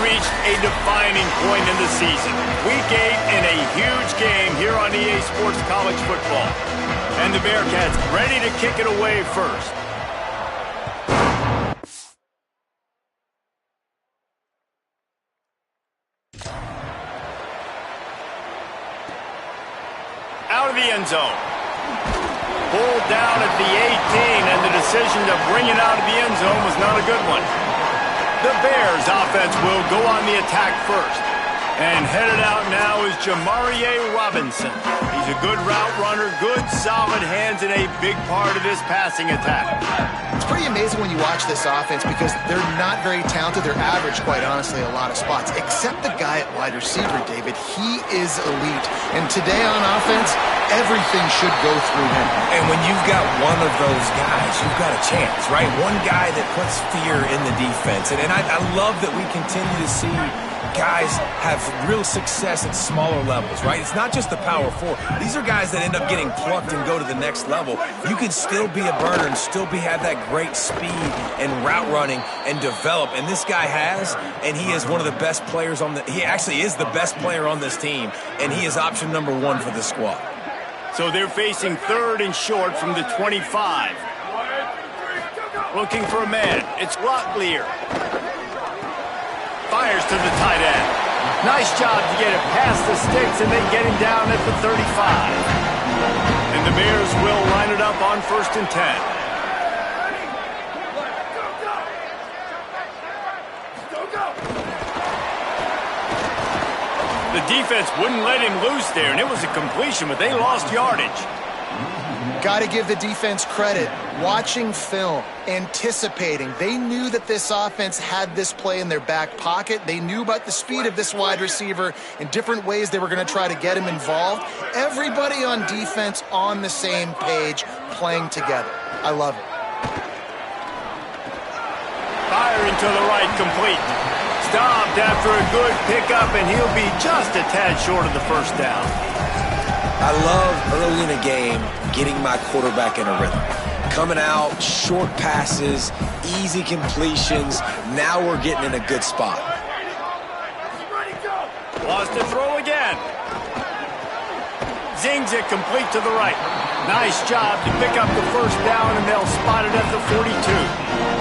reached a defining point in the season. Week 8 in a huge game here on EA Sports College Football. And the Bearcats ready to kick it away first. Out of the end zone. Pulled down at the 18, and the decision to bring it out of the end zone was not a good one. The Bears offense will go on the attack first. And headed out now is Jamarie Robinson. He's a good route runner, good solid hands, and a big part of this passing attack. It's pretty amazing when you watch this offense because they're not very talented. They're average, quite honestly, a lot of spots. Except the guy at wide receiver, David. He is elite. And today on offense, everything should go through him. And when you've got one of those guys, you've got a chance, right? One guy that puts fear in the defense. And I love that we continue to see guys have real success at smaller levels, right? It's not just the power four. These are guys that end up getting plucked and go to the next level. You can still be a burner and still have that great speed and route running and develop. And this guy has, and he is one of the best players he actually is the best player on this team, and he is option number 1 for the squad. So they're facing 3rd and short from the 25. Looking for a man. It's Locklear. Fires to the tight end. Nice job to get it past the sticks, and they get him down at the 35. And the Bears will line it up on 1st and 10. The defense wouldn't let him loose there, and it was a completion, but they lost yardage. Got to give the defense credit. Watching film, anticipating. They knew that this offense had this play in their back pocket. They knew about the speed of this wide receiver and different ways they were going to try to get him involved. Everybody on defense on the same page, playing together. I love it. Firing to the right, complete. Stopped after a good pickup, and he'll be just a tad short of the first down. I love early in a game getting my quarterback in a rhythm. Coming out, short passes, easy completions. Now we're getting in a good spot. Lost to throw again. Zings it complete to the right. Nice job to pick up the first down, and they'll spot it at the 42.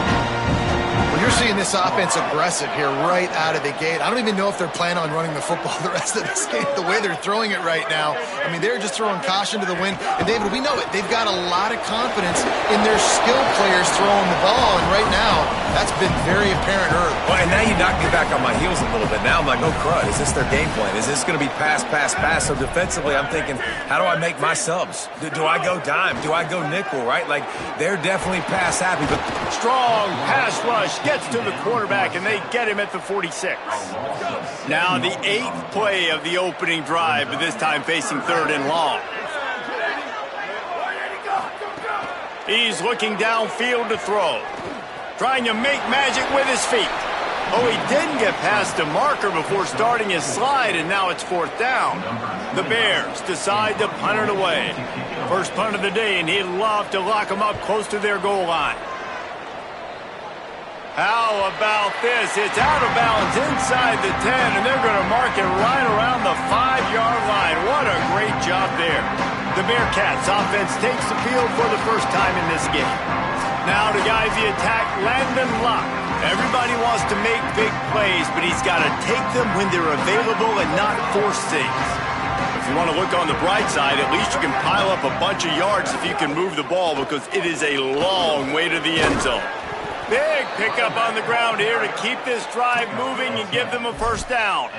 You're seeing this offense aggressive here right out of the gate. I don't even know if they're planning on running the football the rest of this game, the way they're throwing it right now. I mean, they're just throwing caution to the wind. And, David, we know it. They've got a lot of confidence in their skill players throwing the ball. And right now, that's been very apparent early. Well, and now you knock me back on my heels a little bit. Now I'm like, oh, crud, is this their game plan? Is this going to be pass, pass, pass? So defensively, I'm thinking, how do I make my subs? Do I go dime? Do I go nickel, right? Like, they're definitely pass happy. But strong pass rush gets to the quarterback, and they get him at the 46. Now the 8th play of the opening drive, but this time facing 3rd and long. He's looking downfield to throw. Trying to make magic with his feet. Oh, he didn't get past a marker before starting his slide, and now it's 4th down. The Bears decide to punt it away. First punt of the day, and he'd love to lock them up close to their goal line. How about this? It's out of bounds inside the 10, and they're going to mark it right around the 5-yard line. What a great job there. The Bearcats offense takes the field for the first time in this game. Now to guide the attack, Landon Locke. Everybody wants to make big plays, but he's got to take them when they're available and not force things. If you want to look on the bright side, at least you can pile up a bunch of yards if you can move the ball, because it is a long way to the end zone. Big pickup on the ground here to keep this drive moving and give them a first down.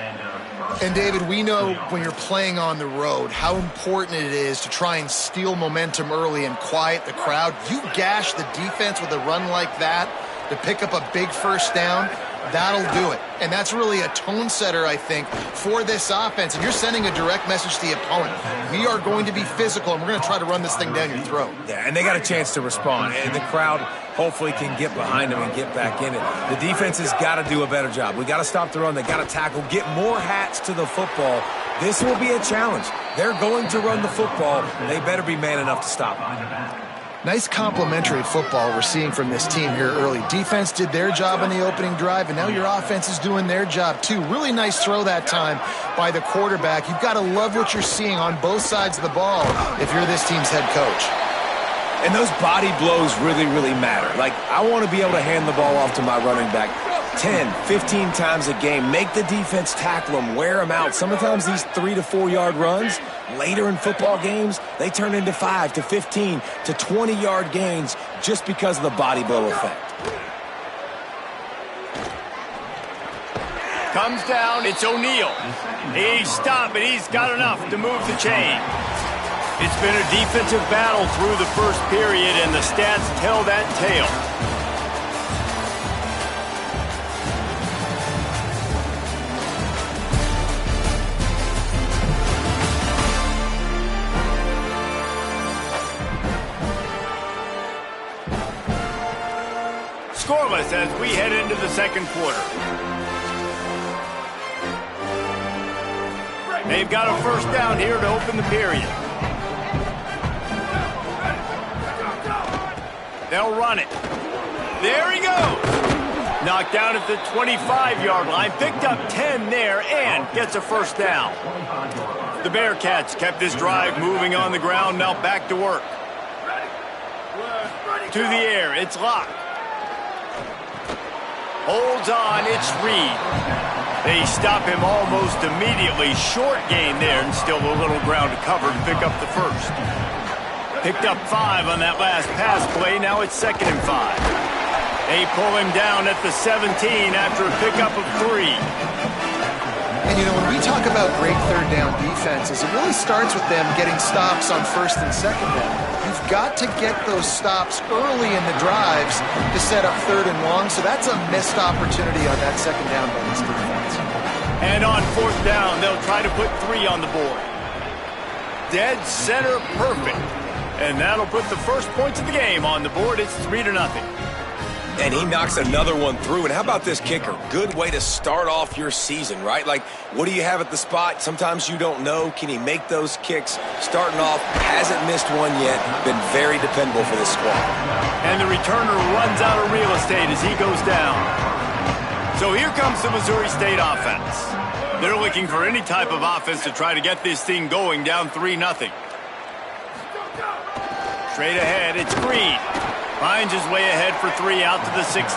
And, David, we know when you're playing on the road how important it is to try and steal momentum early and quiet the crowd. You gash the defense with a run like that to pick up a big first down, that'll do it. And that's really a tone setter, I think, for this offense. And you're sending a direct message to the opponent. We are going to be physical, and we're going to try to run this thing down your throat. Yeah, and they got a chance to respond. And the crowd hopefully can get behind them and get back in it. The defense has got to do a better job. We got to stop the run. They got to tackle, get more hats to the football. This will be a challenge. They're going to run the football. They better be man enough to stop it. Nice complementary football we're seeing from this team here early. Defense did their job on the opening drive, and now your offense is doing their job too. Really nice throw that time by the quarterback. You've got to love what you're seeing on both sides of the ball if you're this team's head coach. And those body blows really, really matter. Like, I want to be able to hand the ball off to my running back 10, 15 times a game. Make the defense tackle them, wear them out. Sometimes these 3 to 4 yard runs, later in football games, they turn into 5 to 15 to 20 yard gains just because of the body blow effect. Comes down, it's O'Neal. He's stopped, but he's got enough to move the chain. It's been a defensive battle through the first period, and the stats tell that tale. Scoreless as we head into the second quarter. They've got a first down here to open the period. They'll run it. There he goes. Knocked down at the 25-yard line. Picked up 10 there and gets a first down. The Bearcats kept this drive moving on the ground. Now back to work. To the air. It's Locke. Holds on. It's Reed. They stop him almost immediately. Short gain there and still a little ground to cover to pick up the first. Picked up 5 on that last pass play. Now it's 2nd and 5. They pull him down at the 17 after a pickup of 3. And, you know, when we talk about great third down defenses, it really starts with them getting stops on first and second down. You've got to get those stops early in the drives to set up third and long, so that's a missed opportunity on that second down by this defense. And on 4th down, they'll try to put 3 on the board. Dead center perfect. And that'll put the first points of the game on the board. It's 3-0. And he knocks another one through. And how about this kicker? Good way to start off your season, right? Like, what do you have at the spot? Sometimes you don't know. Can he make those kicks? Starting off, hasn't missed one yet. Been very dependable for this squad. And the returner runs out of real estate as he goes down. So here comes the Missouri State offense. They're looking for any type of offense to try to get this thing going, down 3-0. Straight ahead, it's Green. Finds his way ahead for 3 out to the 16.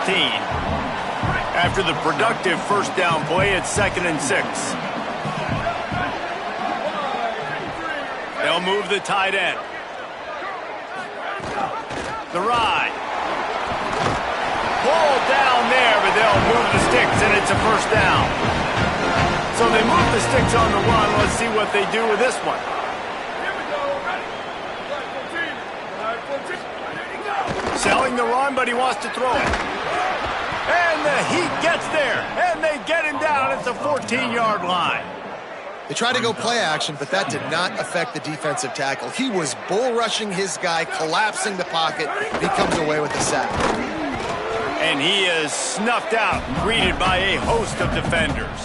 After the productive first down play, it's 2nd and 6. They'll move the tight end. The ride. Pulled down there, but they'll move the sticks, and it's a first down. So they move the sticks on the run. Let's see what they do with this one. Selling the run, but he wants to throw it. And the Heat gets there, and they get him down at the 14-yard line. They tried to go play action, but that did not affect the defensive tackle. He was bull rushing his guy, collapsing the pocket, and he comes away with a sack. And he is snuffed out, greeted by a host of defenders.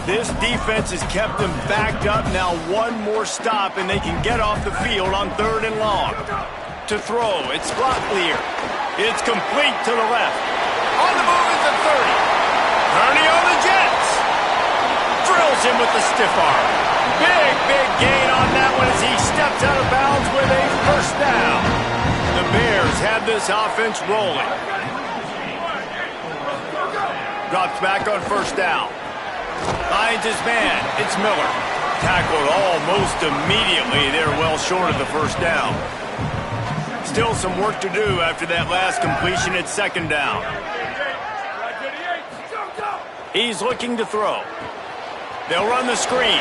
This defense has kept them backed up. Now one more stop, and they can get off the field on 3rd and long. To throw, it's Locklear. It's complete to the left. On the move is the 30. Kearney on the Jets. Drills him with the stiff arm. Big gain on that one as he steps out of bounds with a first down. The Bears have this offense rolling. Drops back on first down. Finds his man. It's Miller. Tackled almost immediately. They're well short of the first down. Still some work to do after that last completion at 2nd down. He's looking to throw. They'll run the screen.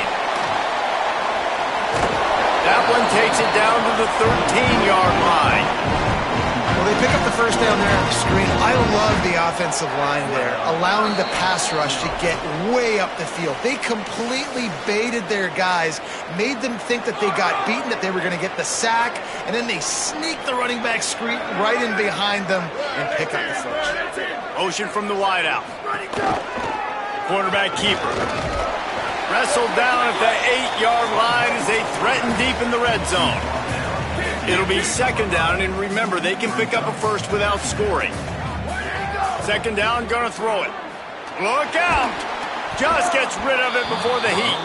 That one takes it down to the 13-yard line. Well, they pick up the first down there on the screen. I love the offensive line there, allowing the pass rush to get way up the field. They completely baited their guys, made them think that they got beaten, that they were going to get the sack, and then they sneak the running back screen right in behind them and pick up the first. Motion from the wideout. Quarterback keeper. Wrestled down at the 8-yard line as they threaten deep in the red zone. It'll be second down, and remember, they can pick up a first without scoring. Second down, gonna throw it. Look out! Just gets rid of it before the heat.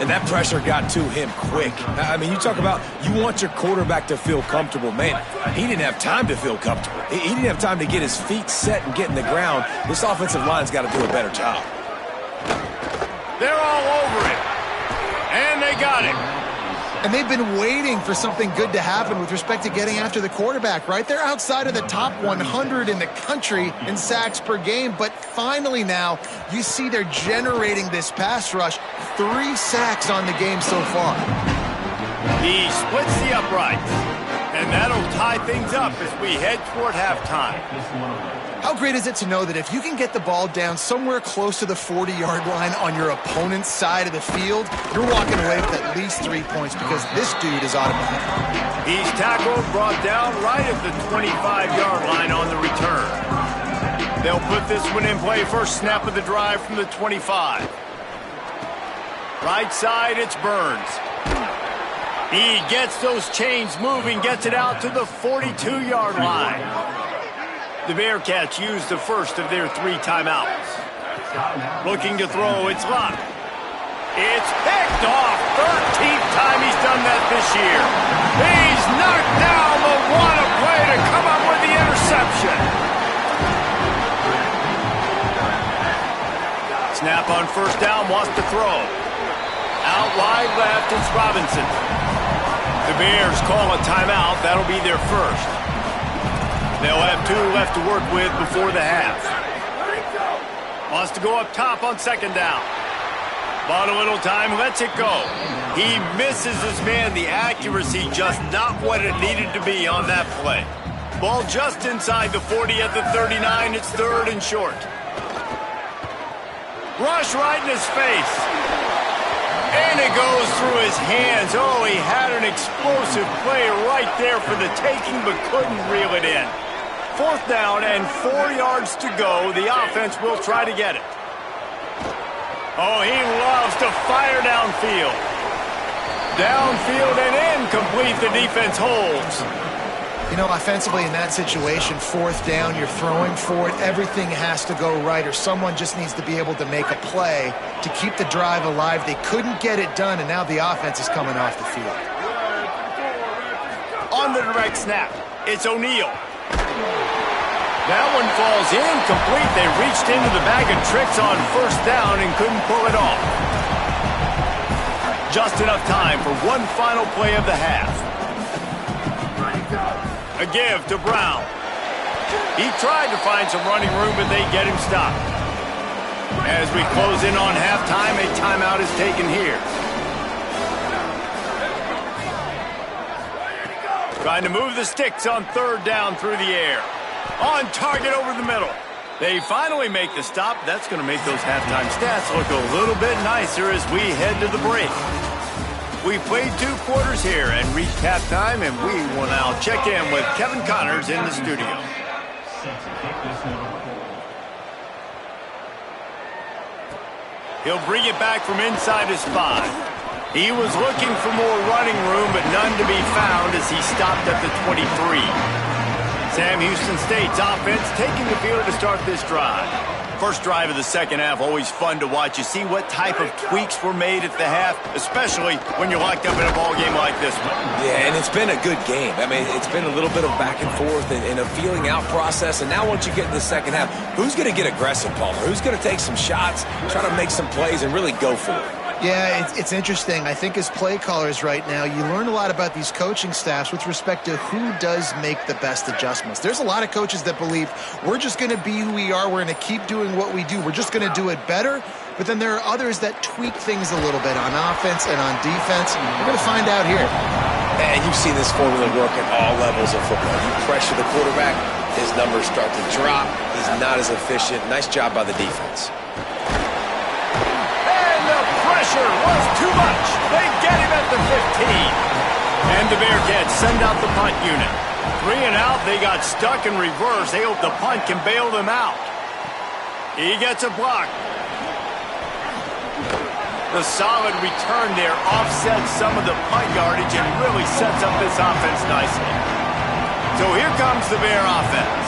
And that pressure got to him quick. I mean, you talk about you want your quarterback to feel comfortable. Man, he didn't have time to feel comfortable. He didn't have time to get his feet set and get in the ground. This offensive line's got to do a better job. They're all over it. And they got it. And they've been waiting for something good to happen with respect to getting after the quarterback, right? They're outside of the top 100 in the country in sacks per game, but finally now you see they're generating this pass rush. 3 sacks on the game so far. He splits the uprights, and that'll tie things up as we head toward halftime. How great is it to know that if you can get the ball down somewhere close to the 40-yard line on your opponent's side of the field, you're walking away with at least 3 points because this dude is automatic. He's tackled, brought down right at the 25-yard line on the return. They'll put this one in play first snap of the drive from the 25. Right side, it's Burns. He gets those chains moving, gets it out to the 42-yard line. The Bearcats use the first of their 3 timeouts. Looking to throw, it's Locke. It's picked off. 13th time he's done that this year. He's knocked down, but what a play to come up with the interception. Snap on first down, wants to throw. Out wide left, it's Robinson. The Bears call a timeout. That'll be their first. They'll have 2 left to work with before the half. Wants to go up top on second down. Bought a little time, lets it go. He misses his man. The accuracy just not what it needed to be on that play. Ball just inside the 40 at the 39. It's 3rd and short. Rush right in his face. And it goes through his hands. Oh, he had an explosive play right there for the taking, but couldn't reel it in. 4th down and 4 yards to go. The offense will try to get it. Oh, he loves to fire downfield. Downfield and incomplete. The defense holds. You know, offensively in that situation, 4th down, you're throwing for it. Everything has to go right, or someone just needs to be able to make a play to keep the drive alive. They couldn't get it done, and now the offense is coming off the field. On the direct snap, it's O'Neal. That one falls incomplete. They reached into the bag of tricks on first down and couldn't pull it off. Just enough time for one final play of the half. A give to Brown. He tried to find some running room, but they get him stopped. As we close in on halftime, a timeout is taken here. Trying to move the sticks on 3rd down through the air. On target over the middle. They finally make the stop. That's going to make those halftime stats look a little bit nicer as we head to the break. We played 2 quarters here and reached halftime, and we will now check in with Kevin Connors in the studio. He'll bring it back from inside his 5. He was looking for more running room, but none to be found as he stopped at the 23. Sam Houston State's offense taking the field to start this drive. First drive of the second half, always fun to watch. You see what type of tweaks were made at the half, especially when you're locked up in a ball game like this one. Yeah, and it's been a good game. I mean, it's been a little bit of back and forth and a feeling out process. And now once you get in the second half, who's going to get aggressive, Palmer? Who's going to take some shots, try to make some plays, and really go for it? Yeah, it's interesting. I think as play callers right now, you learn a lot about these coaching staffs with respect to who does make the best adjustments. There's a lot of coaches that believe we're just going to be who we are. We're going to keep doing what we do. We're just going to do it better. But then there are others that tweak things a little bit on offense and on defense. We're going to find out here. And you've seen this formula work at all levels of football. You pressure the quarterback, his numbers start to drop. He's not as efficient. Nice job by the defense. Pressure was too much. They get him at the 15. And the Bearcats send out the punt unit. 3 and out, they got stuck in reverse. They hope the punt can bail them out. He gets a block. The solid return there offsets some of the punt yardage and really sets up this offense nicely. So here comes the Bear offense.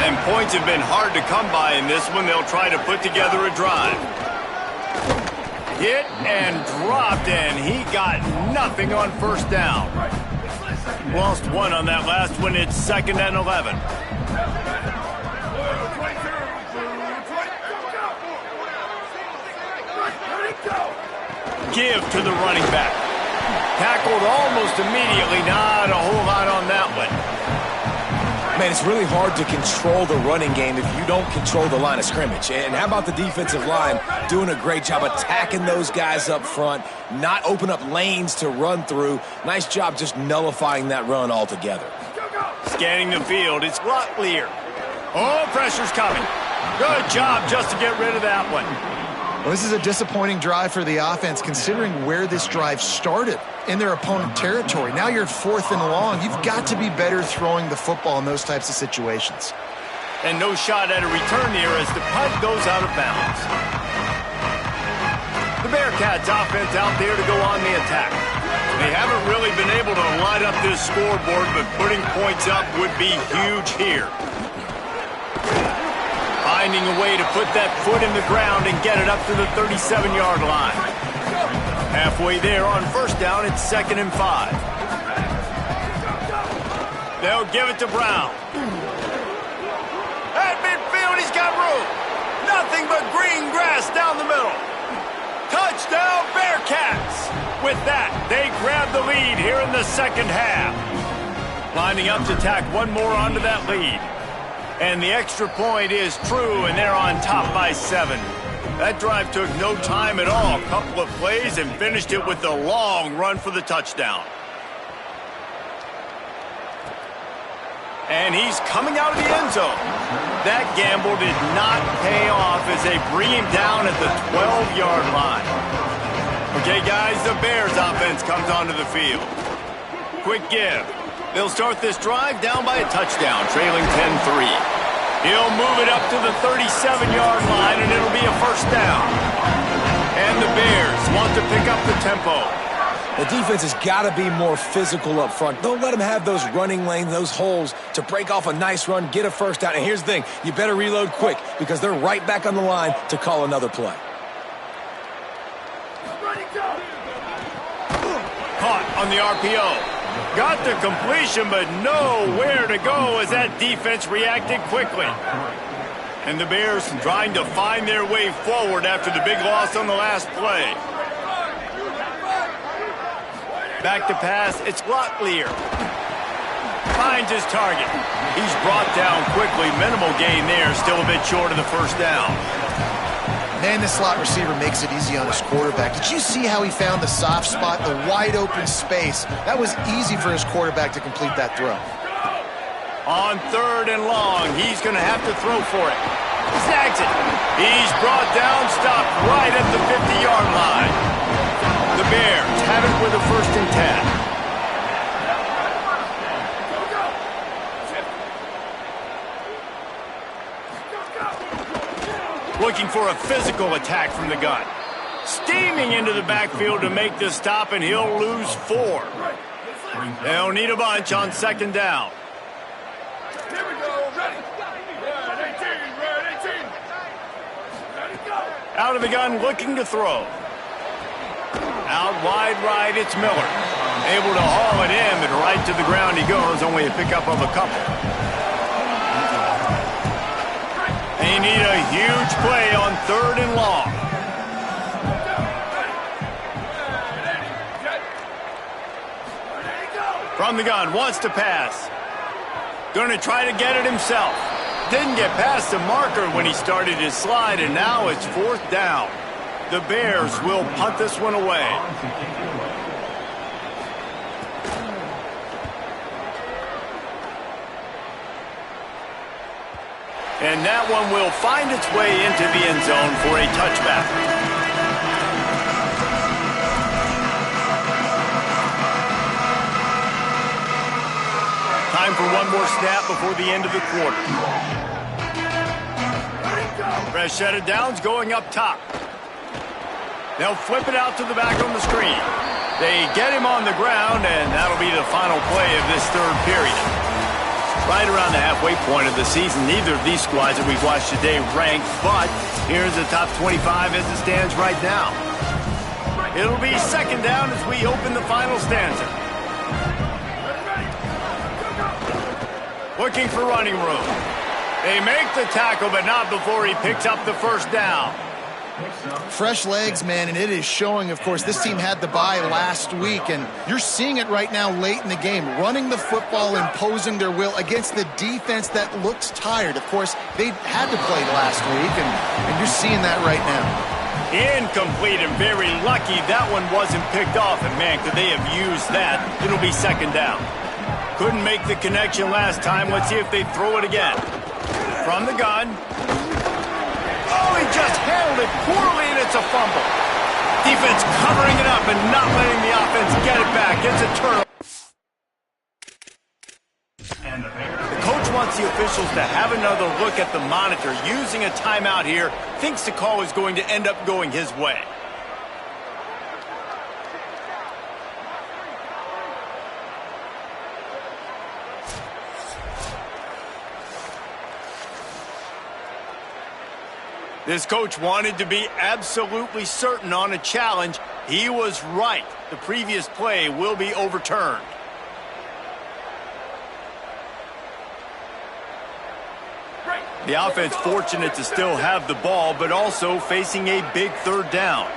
And points have been hard to come by in this one. They'll try to put together a drive. Hit and dropped, and he got nothing on first down. Lost one on that last one. It's 2nd and 11. Give to the running back. Tackled almost immediately. Not a whole lot on that one. Man, it's really hard to control the running game if you don't control the line of scrimmage. And how about the defensive line doing a great job attacking those guys up front, not open up lanes to run through. Nice job just nullifying that run altogether. Scanning the field, it's Locklear. Oh, pressure's coming. Good job just to get rid of that one. Well, this is a disappointing drive for the offense considering where this drive started in their opponent territory. Now you're 4th and long. You've got to be better throwing the football in those types of situations. And no shot at a return here as the punt goes out of bounds. The Bearcats offense out there to go on the attack. They haven't really been able to light up this scoreboard, but putting points up would be huge here. Finding a way to put that foot in the ground and get it up to the 37-yard line. Halfway there on first down, it's 2nd and 5. They'll give it to Brown. At midfield, he's got room. Nothing but green grass down the middle. Touchdown, Bearcats! With that, they grab the lead here in the second half. Lining up to tack one more onto that lead. And the extra point is true, and they're on top by 7. That drive took no time at all. A couple of plays and finished it with a long run for the touchdown. And he's coming out of the end zone. That gamble did not pay off as they bring him down at the 12-yard line. Okay, guys, the Bears offense comes onto the field. Quick give. They'll start this drive down by a touchdown, trailing 10-3. He'll move it up to the 37-yard line, and it'll be a first down. And the Bears want to pick up the tempo. The defense has got to be more physical up front. Don't let them have those running lanes, those holes to break off a nice run, get a first down. And here's the thing, you better reload quick because they're right back on the line to call another play. Caught on the RPO. Got the completion, but nowhere to go as that defense reacted quickly. And the Bears trying to find their way forward after the big loss on the last play. Back to pass, it's Locklear. Finds his target. He's brought down quickly. Minimal gain there, still a bit short of the first down. Man, this slot receiver makes it easy on his quarterback. Did you see how he found the soft spot, the wide open space? That was easy for his quarterback to complete that throw. On 3rd and long, he's going to have to throw for it. Snags it. He's brought down, stopped right at the 50-yard line. The Bears have it with a 1st and 10. Looking for a physical attack from the gun. Steaming into the backfield to make the stop, and he'll lose 4. They'll need a bunch on 2nd down. Here we go, ready. Red 18. Out of the gun, looking to throw. Out wide right, it's Miller. Able to haul it in, but right to the ground he goes, only a pickup of a couple. They need a huge play on 3rd and long. From the gun, wants to pass. Going to try to get it himself. Didn't get past the marker when he started his slide, and now it's 4th down. The Bears will punt this one away. And that one will find its way into the end zone for a touchback. Time for one more snap before the end of the quarter. Rashida Downs going up top. They'll flip it out to the back on the screen. They get him on the ground, and that'll be the final play of this third period. Right around the halfway point of the season, neither of these squads that we've watched today ranked, but here's the top 25 as it stands right now. It'll be second down as we open the final stanza. Looking for running room. They make the tackle, but not before he picks up the first down. Fresh legs, man, and it is showing, of course. This team had the bye last week, and you're seeing it right now late in the game, running the football, imposing their will against the defense that looks tired. Of course, they had to play last week, and you're seeing that right now. Incomplete, and very lucky that one wasn't picked off, and man, could they have used that. It'll be second down. Couldn't make the connection last time. Let's see if they throw it again. From the gun. Oh, he just handled it poorly, and it's a fumble. Defense covering it up and not letting the offense get it back. It's a turnover. The coach wants the officials to have another look at the monitor. Using a timeout here, thinks the call is going to end up going his way. This coach wanted to be absolutely certain on a challenge. He was right. The previous play will be overturned. The offense fortunate to still have the ball, but also facing a big third down.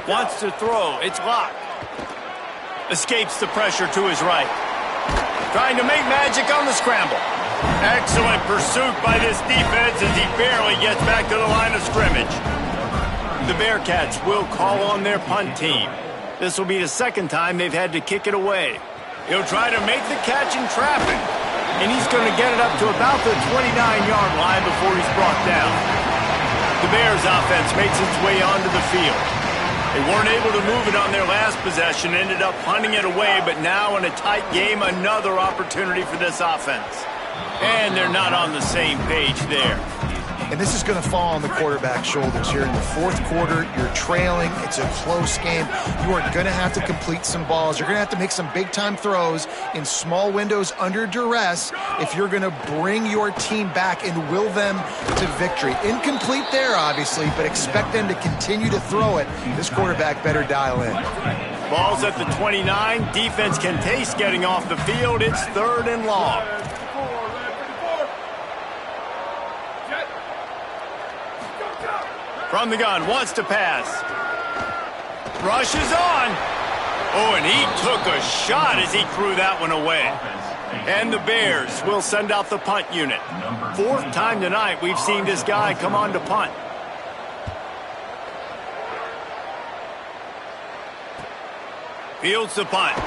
Wants to throw. It's locked. Escapes the pressure to his right. Trying to make magic on the scramble. Excellent pursuit by this defense as he barely gets back to the line of scrimmage. The Bearcats will call on their punt team. This will be the second time they've had to kick it away. He'll try to make the catch in traffic, and he's going to get it up to about the 29-yard line before he's brought down. The Bears offense makes its way onto the field. They weren't able to move it on their last possession, ended up punting it away, but now in a tight game, another opportunity for this offense. And they're not on the same page there. And this is going to fall on the quarterback's shoulders here in the fourth quarter. You're trailing. It's a close game. You are going to have to complete some balls. You're going to have to make some big-time throws in small windows under duress if you're going to bring your team back and will them to victory. Incomplete there, obviously, but expect them to continue to throw it. This quarterback better dial in. Ball's at the 29. Defense can taste getting off the field. It's third and long. From the gun, wants to pass. Rushes on. Oh, and he took a shot as he threw that one away. And the Bears will send out the punt unit. Fourth time tonight we've seen this guy come on to punt. Fields the punt.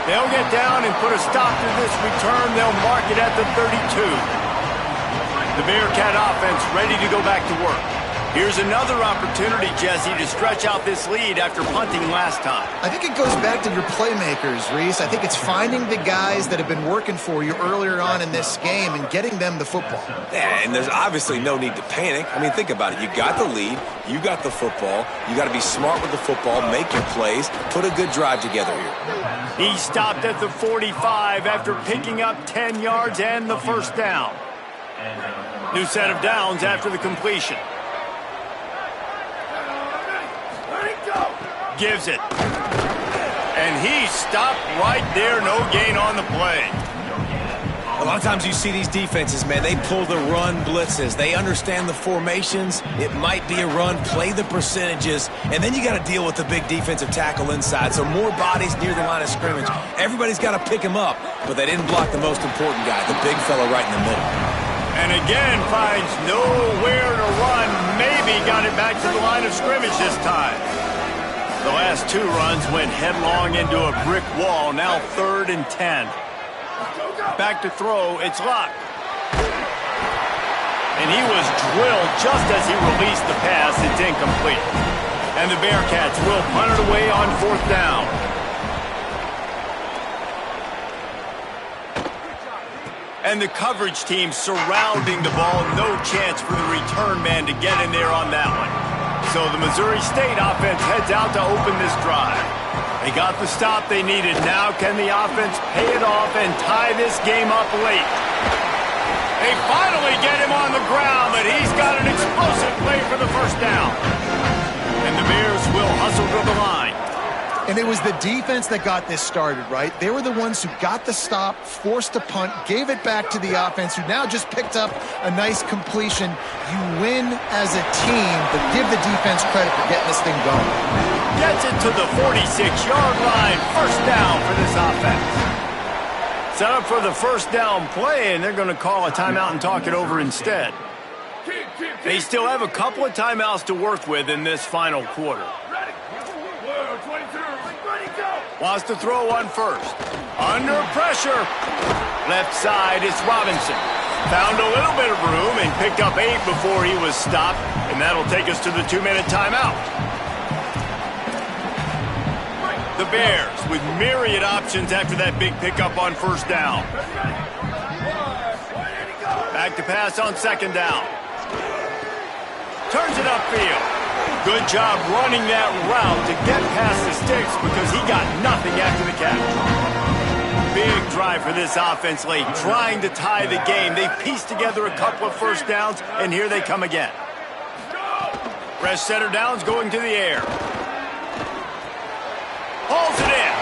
They'll get down and put a stop to this return. They'll mark it at the 32. The Bearcat offense ready to go back to work. Here's another opportunity, Jesse, to stretch out this lead after punting last time. I think it goes back to your playmakers, Reese. I think it's finding the guys that have been working for you earlier on in this game and getting them the football. Yeah, and there's obviously no need to panic. I mean, think about it. You got the lead. You got the football. You got to be smart with the football, make your plays, put a good drive together here. He stopped at the 45 after picking up 10 yards and the first down. New set of downs after the completion. Gives it. And he stopped right there. No gain on the play. A lot of times you see these defenses, man, they pull the run blitzes. They understand the formations. It might be a run, play the percentages, and then you got to deal with the big defensive tackle inside. So more bodies near the line of scrimmage. Everybody's got to pick him up, but they didn't block the most important guy, the big fella right in the middle. And again finds nowhere to run. Maybe got it back to the line of scrimmage this time. The last two runs went headlong into a brick wall. Now 3rd and 10. Back to throw. It's locked. And he was drilled just as he released the pass. It's incomplete. And the Bearcats will punt it away on 4th down. And the coverage team surrounding the ball. No chance for the return man to get in there on that one. So the Missouri State offense heads out to open this drive. They got the stop they needed. Now can the offense pay it off and tie this game up late? They finally get him on the ground, but he's got an explosive play for the first down. And the Bears will hustle to the line. And it was the defense that got this started, right? They were the ones who got the stop, forced a punt, gave it back to the offense, who now just picked up a nice completion. You win as a team, but give the defense credit for getting this thing going. Gets it to the 46-yard line. First down for this offense. Set up for the first down play, and they're going to call a timeout and talk it over instead. They still have a couple of timeouts to work with in this final quarter. Wants to throw one first. Under pressure. Left side, it's Robinson. Found a little bit of room and picked up 8 before he was stopped, and that'll take us to the 2-minute timeout. The Bears with myriad options after that big pickup on first down. Back to pass on second down. Turns it upfield. Good job running that route to get past the sticks because he got nothing after the catch. Big drive for this offense late, trying to tie the game. They pieced together a couple of first downs, and here they come again. Fresh center downs going to the air. Hauls it in.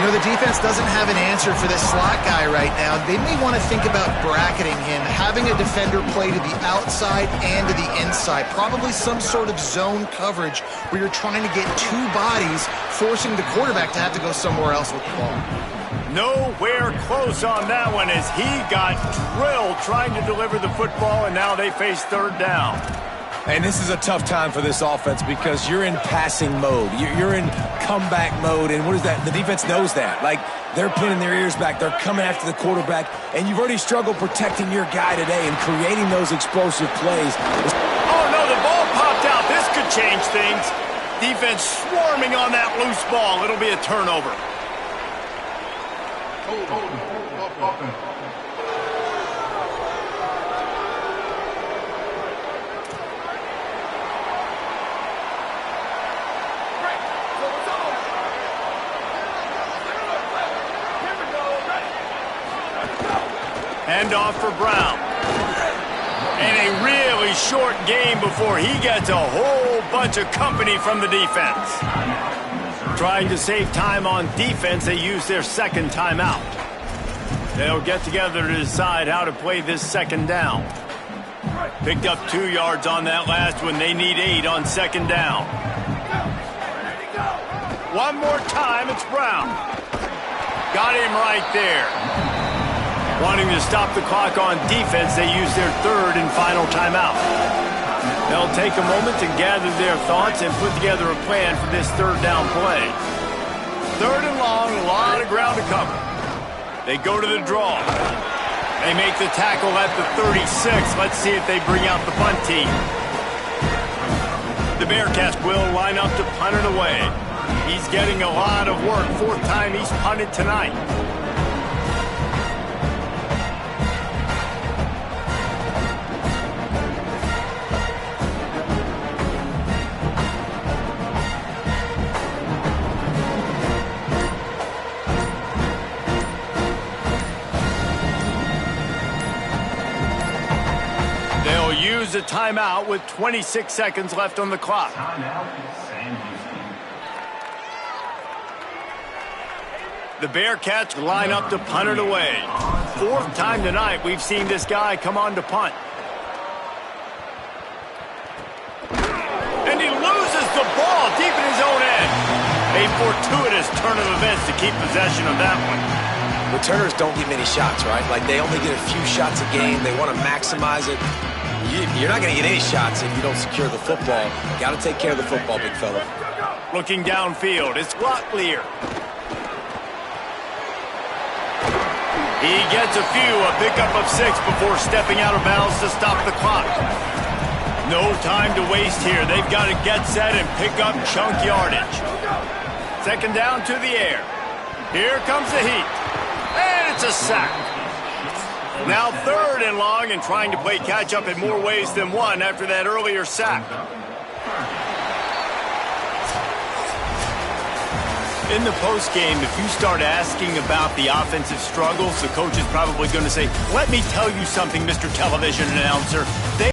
You know, the defense doesn't have an answer for this slot guy right now. They may want to think about bracketing him, having a defender play to the outside and to the inside. Probably some sort of zone coverage where you're trying to get 2 bodies, forcing the quarterback to have to go somewhere else with the ball. Nowhere close on that one as he got drilled trying to deliver the football, and now they face third down. And this is a tough time for this offense because you're in passing mode. You're in comeback mode, and what is that? The defense knows that. Like, they're pinning their ears back. They're coming after the quarterback, and you've already struggled protecting your guy today and creating those explosive plays. Oh, no, the ball popped out. This could change things. Defense swarming on that loose ball. It'll be a turnover. Handoff for Brown. And a really short game before he gets a whole bunch of company from the defense. Trying to save time on defense, they use their second timeout. They'll get together to decide how to play this second down. Picked up 2 yards on that last one. They need 8 on second down. One more time, it's Brown. Got him right there. Wanting to stop the clock on defense, they use their third and final timeout. They'll take a moment to gather their thoughts and put together a plan for this third down play. Third and long, a lot of ground to cover. They go to the draw. They make the tackle at the 36. Let's see if they bring out the punt team. The Bearcats will line up to punt it away. He's getting a lot of work. 4th time he's punted tonight. Use a timeout with 26 seconds left on the clock. The Bearcats line up to punt it away. 4th time tonight we've seen this guy come on to punt. And he loses the ball deep in his own end. A fortuitous turn of events to keep possession of that one. Returners don't get many shots, right? Like, they only get a few shots a game. They want to maximize it. You're not going to get any shots if you don't secure the football. Got to take care of the football, big fella. Looking downfield, it's Locklear. He gets a pickup of 6 before stepping out of bounds to stop the clock. No time to waste here. They've got to get set and pick up chunk yardage. Second down to the air. Here comes the heat. And it's a sack. Now 3rd and long and trying to play catch-up in more ways than one after that earlier sack. In the postgame, if you start asking about the offensive struggles, the coach is probably going to say, let me tell you something, Mr. Television Announcer. They